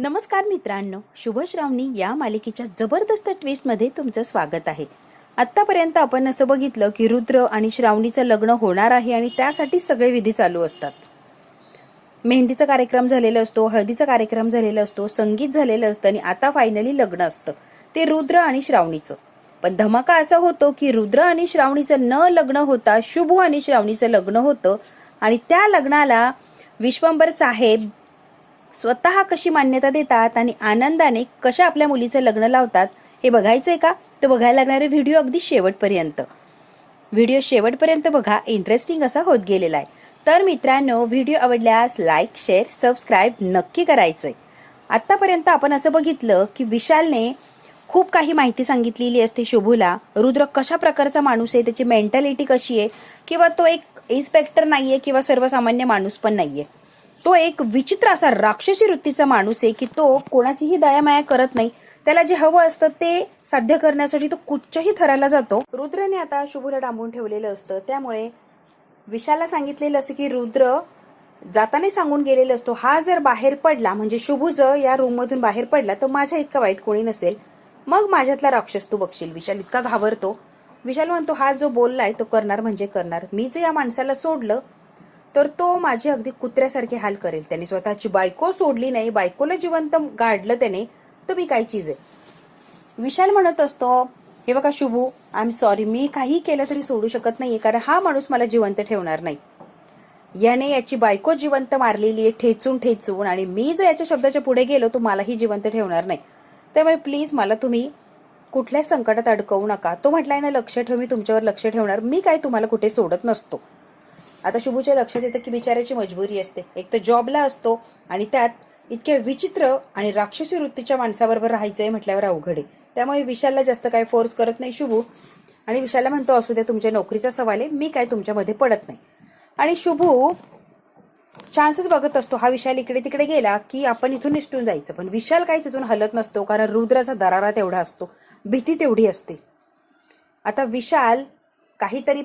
नमस्कार मित्रांनो, शुभ श्रावणी या मालिकेच्या जबरदस्त ट्विस्टमध्ये तुमचं स्वागत आहे. आत्तापर्यंत आपण असं बघितलं की रुद्र आणि श्रावणीचं लग्न होणार आहे आणि त्यासाठी सगळे विधी चालू असतात. मेहंदीचा कार्यक्रम झालेला असतो, हळदीचा कार्यक्रम झालेला असतो, संगीत झालेलं असतं आणि आता फायनली लग्न असतं. ते रुद्र आणि श्रावणीचं. पण धमाका असा होतो की रुद्र आणि श्रावणीचं न लग्न होता शुभ आणि श्रावणीचं लग्न होतं आणि त्या लग्नाला विश्वंभर साहेब स्वतः कशी मान्यता देतात आणि आनंदाने कशा आपल्या मुलीचं लग्न लावतात हे बघायचंय का? तर बघायला लागणारे व्हिडिओ अगदी शेवटपर्यंत बघा. इंटरेस्टिंग असा होत गेलेला आहे. तर मित्रांनो, व्हिडिओ आवडल्यास लाईक, शेअर, सबस्क्राईब नक्की करायचंय. आतापर्यंत आपण असं बघितलं की विशालने खूप काही माहिती सांगितलेली असते शुभूला. रुद्र कशा प्रकारचा माणूस आहे, त्याची मेंटॅलिटी कशी आहे, किंवा तो एक इन्स्पेक्टर नाहीये किंवा सर्वसामान्य माणूस पण नाहीये. तो एक विचित्र असा राक्षसी वृत्तीचा माणूस आहे की तो कोणाचीही दयामाया करत नाही. त्याला जे हवं असतं ते साध्य करण्यासाठी तो कुठच्याही थराला जातो. रुद्रने आता शुभूला डांबून ठेवलेलं असतं. त्यामुळे विशालला सांगितलेलं असतं की रुद्र जाताना सांगून गेलेलं असतो, हा जर बाहेर पडला, म्हणजे शुभू जर या रूम मधून बाहेर पडला तर माझ्या इतका वाईट कोणी नसेल, मग माझ्यातला राक्षस तू बघशील. विशाल इतका घाबरतो. विशाल म्हणतो, हा जो बोललाय तो करणार म्हणजे करणार. मी जर या माणसाला सोडलं तर तो माझे अगदी कुत्र्यासारखे हाल करेल. त्याने स्वतःची बायको सोडली नाही, बायकोला जिवंत गाडलं त्याने, तर मी काय चीज आहे. विशाल म्हणत असतो, हे बघा शुभू, आय एम सॉरी, मी काही केलं तरी सोडू शकत नाहीये, कारण हा माणूस मला जिवंत ठेवणार नाही. याने याची बायको जिवंत मारलेली आहे ठेचून, आणि मी जर याच्या शब्दाच्या पुढे गेलो तो मलाही जिवंत ठेवणार नाही. त्यामुळे प्लीज मला तुम्ही कुठल्याच संकटात अडकवू नका. तो म्हटलाय ना, लक्ष ठेव, मी तुमच्यावर लक्ष ठेवणार, मी काय तुम्हाला कुठे सोडत नसतो. आता शुभूच्या लक्षात येतं की बिचाऱ्याची मजबुरी असते. एक तर जॉबला असतो आणि त्यात इतक्या विचित्र आणि राक्षसी वृत्तीच्या माणसाबरोबर राहायचंय म्हटल्यावर अवघड आहे. त्यामुळे विशालला जास्त काय फोर्स करत नाही शुभू, आणि विशालला म्हणतो, असू द्या, तुमच्या नोकरीचा सवाल आहे, मी काय तुमच्यामध्ये पडत नाही. आणि शुभू चान्सेस बघत असतो. हा विशाल इकडे तिकडे गेला की आपण इथून निसटून जायचं, पण विशाल काय तिथून हलत नसतो, कारण रुद्राचा दरारा तेवढा असतो, भीती तेवढी असते. आता विशाल काहीतरी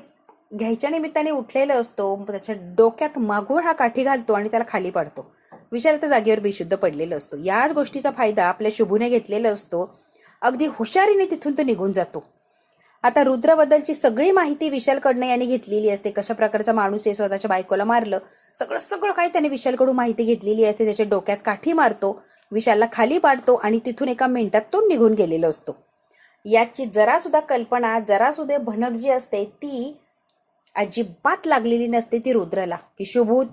घ्यायच्या निमित्ताने उठलेला असतो. त्याच्या डोक्यात मागून हा काठी घालतो आणि त्याला खाली पाडतो. विशाल तर जागेवर बेशुद्ध पडलेला असतो. याच गोष्टीचा फायदा आपल्या शुभूने घेतलेला असतो. अगदी हुशारीने तिथून तो निघून जातो. आता रुद्राबद्दलची सगळी माहिती विशालकडनं याने घेतलेली असते. कशा प्रकारचा माणूस आहे, स्वतःच्या बायकोला मारलं, सगळं काही त्याने विशालकडून माहिती घेतलेली असते. त्याच्या डोक्यात काठी मारतो, विशालला खाली पाडतो आणि तिथून एका मिनिटात तो निघून गेलेला असतो. याची जरा सुद्धा कल्पना, जरा सुद्धा भनक जी असते ती अजिबात लागलेली नसते ती रुद्रला, की शुभू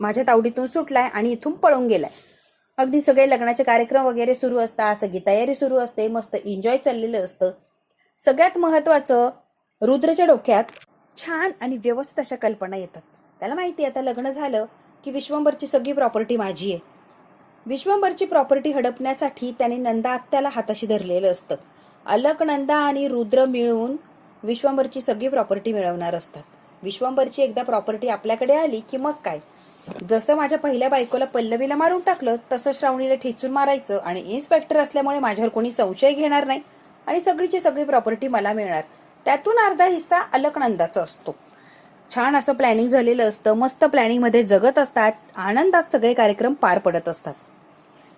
माझ्या तावडीतून सुटलाय आणि इथून पळून गेलाय. अगदी सगळे लग्नाचे कार्यक्रम वगैरे सुरू असतात, सगळी तयारी सुरू असते, मस्त एन्जॉय चाललेलं असतं. सगळ्यात महत्वाचं, रुद्रच्या डोक्यात छान आणि व्यवस्थित अशा कल्पना येतात. त्याला माहिती आहे आता लग्न झालं की विश्वंभरची सगळी प्रॉपर्टी माझी आहे. विश्वंभरची प्रॉपर्टी हडपण्यासाठी त्याने नंदा आत्याला हाताशी धरलेलं असतं. अलकनंदा आणि रुद्र मिळून विश्वंभरची सगळी प्रॉपर्टी मिळवणार असतात. विश्वंभरची एकदा प्रॉपर्टी आपल्याकडे आली की मग काय, जसं माझ्या पहिल्या बायकोला पल्लवीला मारून टाकलं तसं श्रावणीला ठेचून मारायचं, आणि इन्स्पेक्टर असल्यामुळे माझ्यावर कोणी संशय घेणार नाही आणि सगळीची सगळी प्रॉपर्टी मला मिळणार. त्यातून अर्धा हिस्सा अलकनंदाचा असतो. छान असं प्लॅनिंग झालेलं असतं. मस्त प्लॅनिंग मध्ये जगत असतात. आनंदात सगळे कार्यक्रम पार पडत असतात.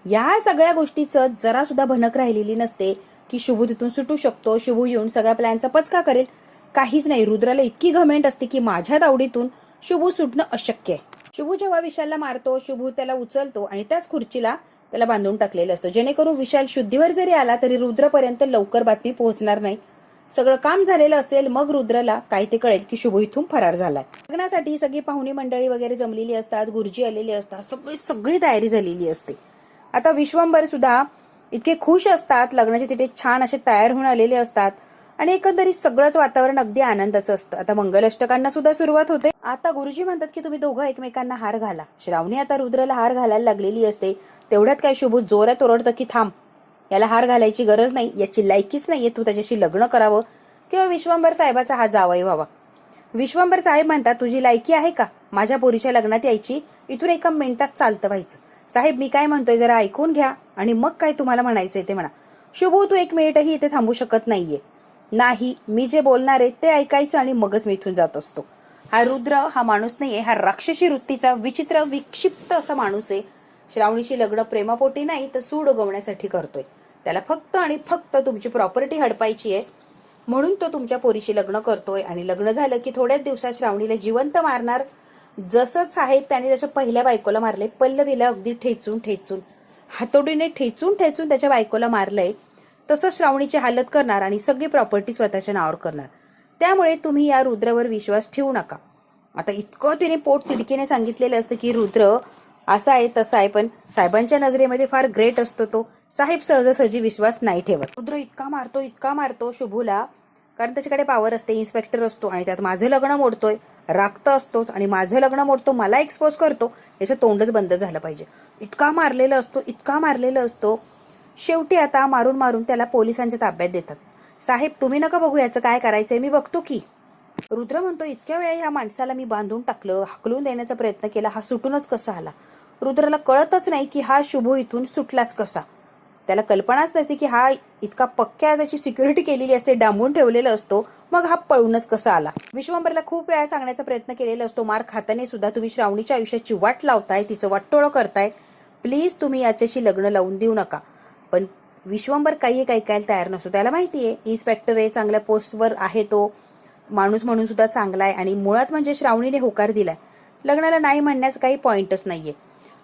या सगळ्या गोष्टीचं जरा सुद्धा भनक राहिलेली नसते की शुभू तिथून सुटू शकतो, शुभू येऊन सगळ्या प्लॅनचा पचका करेल. काहीच नाही. रुद्राला इतकी घमेंट असते की माझ्या तावडीतून शुभू सुटणं अशक्य आहे. शुभू जेव्हा विशालला मारतो, शुभू त्याला उचलतो आणि त्याच खुर्चीला त्याला बांधून टाकलेलं असतं, जेणेकरून विशाल शुद्धीवर जरी आला तरी रुद्रपर्यंत लवकर बातमी पोहोचणार नाही. सगळं काम झालेलं असेल, मग रुद्रला काय ते कळेल की शुभू इथून फरार झालाय. लग्नासाठी सगळी पाहुणी मंडळी वगैरे जमलेली असतात, गुरुजी आलेले असतात, सगळी तयारी झालेली असते. आता विश्वंभर सुद्धा इतके खुश असतात, लग्नाचे तिथे छान असे तयार होऊन आलेले असतात आणि एकंदरीत सगळंच वातावरण अगदी आनंदाचं असतं. आता मंगलाष्टकांना सुद्धा सुरुवात होते. आता गुरुजी म्हणतात की तुम्ही दोघं एकमेकांना हार घाला. श्रावणी आता रुद्रला हार घालायला लागलेली असते. तेवढ्यात काय शुभू जोरात ओरडतं की थांब, याला हार घालायची गरज नाही, याची लायकीच नाहीये, तू त्याच्याशी लग्न करावं किंवा विश्वंभर साहेबाचा हा जावई व्हावा. विश्वंभर साहेब म्हणतात, तुझी लायकी आहे का माझ्या पोरीच्या लग्नात यायची? इथून एका मिनिटात चालतं व्हायचं. साहेब मी काय म्हणतोय जरा ऐकून घ्या आणि मग काय तुम्हाला म्हणायचंय ते म्हणा. शुभू तू एक मिनिटही इथे थांबू शकत नाहीये. नाही, मी जे बोलणार आहे ते ऐकायचं आणि मगच मी इथून जात असतो. हा रुद्र हा माणूस नाहीये, हा राक्षसी वृत्तीचा विचित्र विक्षिप्त असा माणूस आहे. श्रावणीशी लग्न प्रेमापोटी नाही तर सूड उगवण्यासाठी करतोय. त्याला फक्त आणि फक्त तुमची प्रॉपर्टी हडपायची आहे म्हणून तो तुमच्या पोरीशी लग्न करतोय. आणि लग्न झालं की थोड्याच दिवसात श्रावणीला जिवंत मारणार. जसंच साहेब त्याने त्याच्या पहिल्या बायकोला मारले, पल्लवीला अगदी ठेचून ठेचून हातोडीने ठेचून ठेचून त्याच्या बायकोला मारलंय, तसंच श्रावणीची हालत करणार आणि सगळी प्रॉपर्टी स्वतःच्या नावावर करणार. त्यामुळे तुम्ही या रुद्रवर विश्वास ठेवू नका. आता इतकं तिने पोट तिडकीने सांगितलेलं असतं की रुद्र असा आहे तसा आहे, पण साहेबांच्या नजरेमध्ये फार ग्रेट असतो तो. साहेब सहजासहजी विश्वास नाही ठेवत. रुद्र इतका मारतो शुभूला, कारण त्याच्याकडे पावर असते, इन्स्पेक्टर असतो आणि त्यात माझं लग्न मोडतोय, रागत असतोच आणि माझं लग्न मोडतो, मला एक्सपोज करतो, याचं तोंडच बंद झालं पाहिजे. इतका मारलेला असतो. शेवटी आता मारून मारून त्याला पोलिसांच्या ताब्यात देतात. साहेब तुम्ही नका बघू, याचं काय करायचंय मी बघतो की. रुद्र म्हणतो इतक्या वेळा ह्या माणसाला मी बांधून टाकलं, हाकलून देण्याचा प्रयत्न केला, हा सुटूनच कसा आला. रुद्राला कळतच नाही की हा शुभू इथून सुटलाच कसा. त्याला कल्पनाच नसते की हा इतका पक्क्या त्याची सिक्युरिटी केलेली असते, डांबून ठेवलेला असतो, मग हा पळूनच कसा आला. विश्वंभरला खूप वेळा सांगण्याचा प्रयत्न केलेला असतो, मार खाताने सुद्धा तुम्ही श्रावणीच्या आयुष्याची वाट लावताय, तिचं वाटोळं करताय, प्लीज तुम्ही याच्याशी लग्न लावून देऊ नका. पण विश्वंभर काही ऐकायला तयार नसतो. त्याला माहिती आहे इन्स्पेक्टर आहे, चांगल्या पोस्टवर आहे, तो माणूस म्हणून सुद्धा चांगला आहे आणि मुळात म्हणजे श्रावणीने होकार दिलाय, लग्नाला नाही म्हणण्याचं काही पॉइंटच नाहीये.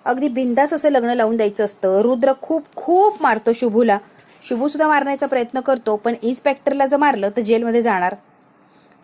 अगदी बिंदास असं लग्न लावून द्यायचं असतं. रुद्र खूप मारतो शुभूला. शुभू सुद्धा मारण्याचा प्रयत्न करतो, पण इन्स्पेक्टरला जर मारलं तर जेलमध्ये जाणार.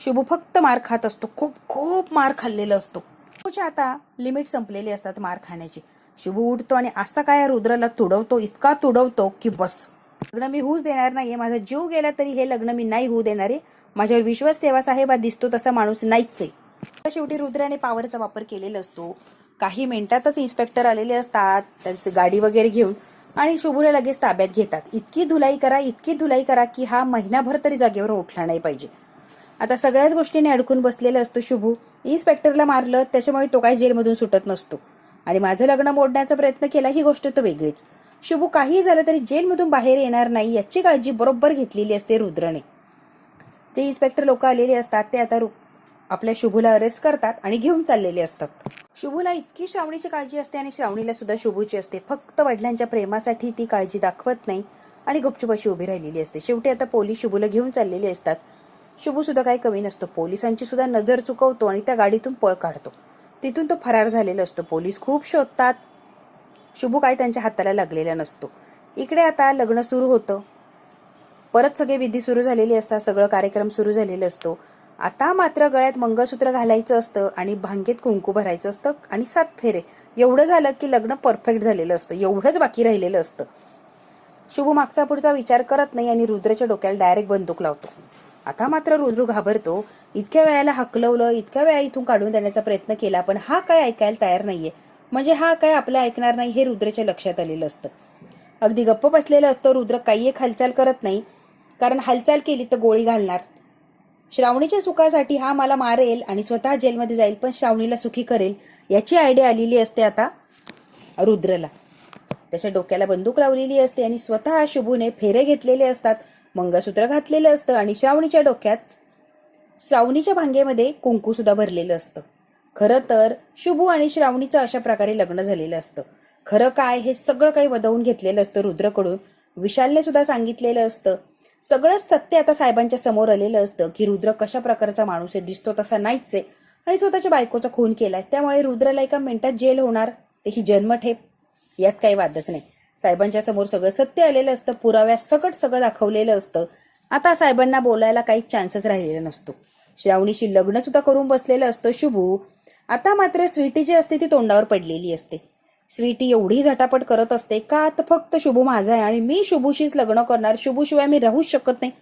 शुभू फक्त मार खात असतो, खूप मार खाल्लेला असतो. शुभूच्या आता लिमिट संपलेली असतात मार खाण्याची. शुभू उठतो आणि असा काय रुद्राला तुडवतो, इतका तुडवतो की बस, लग्न मी होऊच देणार नाहीये, माझा जीव गेला तरी हे लग्न मी नाही होऊ देणार आहे, माझ्यावर विश्वास ठेवा साहेब, हा दिसतो तसा माणूस नाहीच आहे. शेवटी रुद्राने पावरचा वापर केलेला असतो. काही मिनिटातच इन्स्पेक्टर आलेले असतात त्यांची गाडी वगैरे घेऊन आणि शुभूला लगेच ताब्यात घेतात. इतकी धुलाई करा की हा महिनाभर तरी जागेवर उठला नाही पाहिजे. आता सगळ्याच गोष्टीने अडकून बसलेला असतो शुभू. इन्स्पेक्टरला मारलं त्याच्यामुळे तो काही जेलमधून सुटत नसतो आणि माझं लग्न मोडण्याचा प्रयत्न केला ही गोष्ट तर वेगळीच. शुभू काही झालं तरी जेलमधून बाहेर येणार नाही याची काळजी बरोबर घेतलेली असते रुद्रने. जे इन्स्पेक्टर लोक आलेले असतात ते आता आपल्या शुभूला अरेस्ट करतात आणि घेऊन चाललेले असतात. शुभूला इतकी श्रावणीची काळजी असते आणि श्रावणीला सुद्धा शुभूची असते. फक्त वडिलांच्या प्रेमासाठी ती काळजी दाखवत नाही आणि गुपचूप अशी उभी राहिलेली असते. शेवटी आता पोलीस शुभूला घेऊन चाललेले असतात. शुभू सुद्धा काही कमी नसतो, पोलिसांची सुद्धा नजर चुकवतो आणि त्या गाडीतून पळ काढतो. तिथून तो फरार झालेला असतो. पोलीस खूप शोधतात, शुभू काय त्यांच्या हाताला लागलेला नसतो. इकडे आता लग्न सुरू होतं, परत सगळे विधी सुरू झालेले असतात, सगळं कार्यक्रम सुरू झालेला असतो. आता मात्र गळ्यात मंगळसूत्र घालायचं असतं आणि भांगेत कुंकू भरायचं असतं आणि 7 फेरे. एवढं झालं की लग्न परफेक्ट झालेलं असतं, एवढंच बाकी राहिलेलं असतं. शुभू मागचा पुढचा विचार करत नाही आणि रुद्रच्या डोक्याला डायरेक्ट बंदूक लावतो. आता मात्र रुद्र घाबरतो. इतक्या वेळेला हकलवलं, इतक्या वेळा इथून काढून देण्याचा प्रयत्न केला, पण हा काय ऐकायला तयार नाहीये. म्हणजे हा काय आपलं ऐकणार नाही हे रुद्रच्या लक्षात आलेलं असतं. अगदी गप्प बसलेलं असतं रुद्र, काही एक हालचाल करत नाही, कारण हालचाल केली तर गोळी घालणार. श्रावणीच्या सुखासाठी हा मला मारेल आणि स्वतः जेलमध्ये जाईल, पण श्रावणीला सुखी करेल याची आयडिया आलेली असते आता रुद्रला. त्याच्या डोक्याला बंदूक लावलेली असते आणि स्वतः शुभूने फेरे घेतलेले असतात, मंगळसूत्र घातलेलं असतं आणि श्रावणीच्या डोक्यात श्रावणीच्या भांगेमध्ये कुंकू सुद्धा भरलेलं असतं. खरं तर शुभू आणि श्रावणीचं अशा प्रकारे लग्न झालेलं असतं. खरं काय हे सगळं काही वदवून घेतलेलं असतं रुद्रकडून. विशालने सुद्धा सांगितलेलं असतं. सगळंच सत्य आता साहेबांच्या समोर आलेलं असतं की रुद्र कशा प्रकारचा माणूस आहे, दिसतो तसा नाहीच आहे आणि स्वतःच्या बायकोचा खून केलाय. त्यामुळे रुद्रला एका मिनिटात जेल होणार, तेही जन्मठेप, यात काही वादच नाही. साहेबांच्या समोर सगळं सत्य आलेलं असतं, पुराव्यासकट सगळं दाखवलेलं असतं. आता साहेबांना बोलायला काही चान्सच राहिलेला नसतो. श्रावणीशी लग्न सुद्धा करून बसलेलं असतं शुभू. आता मात्र स्वीटी जी असते ती तोंडावर पडलेली असते. स्वीटी एवढी झटापट करत असते का तर फक्त शुभू माझा आहे आणि मी शुभूशीच लग्न करणार, शुभूशिवाय मी राहूच शकत नाही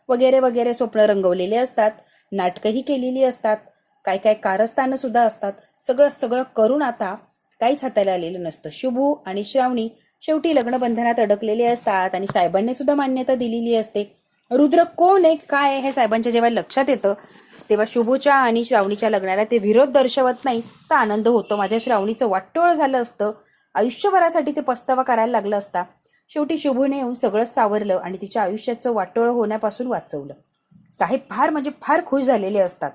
वगैरे वगैरे स्वप्न रंगवलेले असतात, नाटकंही केलेली असतात, काय काय कारस्थानं सुद्धा असतात. सगळं करून आता काहीच हाताला आलेलं नसतं. शुभू आणि श्रावणी शेवटी लग्नबंधनात अडकलेले असतात आणि साहेबांनी सुद्धा मान्यता दिलेली असते. रुद्र कोण आहे काय आहे हे साहेबांच्या जेव्हा लक्षात येतं तेव्हा शुभूच्या आणि श्रावणीच्या लग्नाला ते विरोध दर्शवत नाही तर आनंद होतो. माझ्या श्रावणीचं वाटोळ झालं असतं, आयुष्यभरासाठी ते पस्तावा करायला लागलं असता. शेवटी शुभूने येऊन सगळंच सावरलं आणि तिच्या आयुष्याचं वाटोळ होण्यापासून वाचवलं. साहेब फार म्हणजे फार खुश झालेले असतात.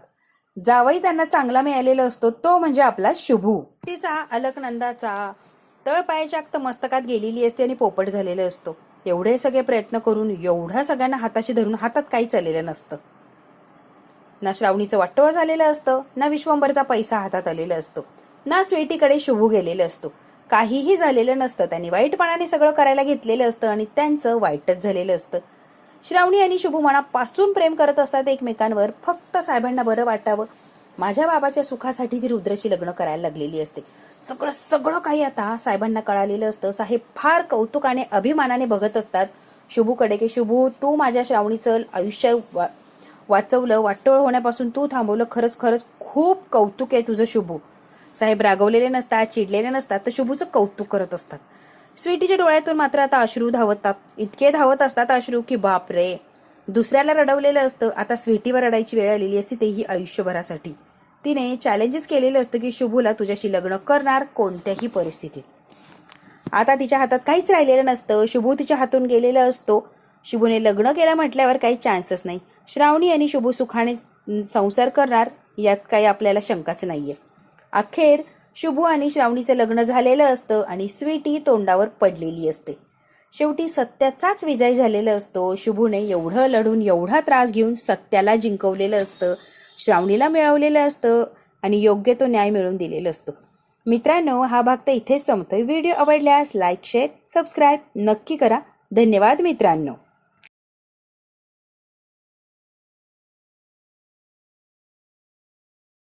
जावई त्यांना चांगला मिळालेला असतो तो म्हणजे आपला शुभू. तिचा अलकनंदाचा तळपायाच्या अख्त मस्तकात गेलेली असते आणि पोपट झालेलं असतो. एवढे सगळे प्रयत्न करून एवढ्या सगळ्यांना हाताशी धरून हातात काहीच आलेलं नसतं. ना श्रावणीचं वाटोळं झालेलं असतं, ना विश्वंभरचा पैसा हातात आलेला असतो, ना स्वीटीकडे शुभू गेलेलं असतो. काहीही झालेलं नसतं. त्यांनी वाईटपणाने सगळं करायला घेतलेलं असतं आणि त्यांचं वाईटच झालेलं असतं. श्रावणी आणि शुभू मनापासून प्रेम करत असतात एकमेकांवर. फक्त साहेबांना बरं वाटावं. माझ्या बाबाच्या सुखासाठी ती रुद्रशी लग्न करायला लागलेली असते. सगळं सगळं काही आता साहेबांना कळालेलं असतं. साहेब फार कौतुकाने अभिमानाने बघत असतात शुभूकडे की शुभू, तू माझ्या श्रावणीचं आयुष्य वाचवलं, वाटोळ होण्यापासून तू थांबवलं. खरंच खरंच खूप कौतुक आहे तुझं शुभू. साहेब रागवलेले नसतात, चिडलेले नसतात, तर शुभूचं कौतुक करत असतात. स्वीटीच्या डोळ्यातून मात्र आता अश्रू धावतात. इतके धावत असतात अश्रू की बापरे. दुसऱ्याला रडवलेलं असतं, आता स्वीटीवर रडायची वेळ आलेली असते, तेही आयुष्यभरासाठी. तिने चॅलेंजेस केलेलं असतं की शुभूला तुझ्याशी लग्न करणार कोणत्याही परिस्थितीत. आता तिच्या हातात काहीच राहिलेलं नसतं. शुभू तिच्या हातून गेलेला असतो. शुभूने लग्न केलं म्हटल्यावर काही चान्सच नाही. श्रावणी आणि शुभू सुखाने संसार करणार यात काही आपल्याला शंकाच नाहीये. अखेर शुभू आणि श्रावणीचं लग्न झालेलं असतं आणि स्वीटी तोंडावर पडलेली असते. शेवटी सत्याचाच विजय झालेला असतो. शुभूने एवढं लढून एवढा त्रास घेऊन सत्याला जिंकवलेलं असतं, श्रावणीला मिळवलेलं असतं आणि योग्य तो न्याय मिळवून दिलेला असतो. मित्रांनो, हा भाग तर इथेच संपतोय. व्हिडिओ आवडल्यास लाईक, शेअर, सबस्क्राईब नक्की करा. धन्यवाद मित्रांनो.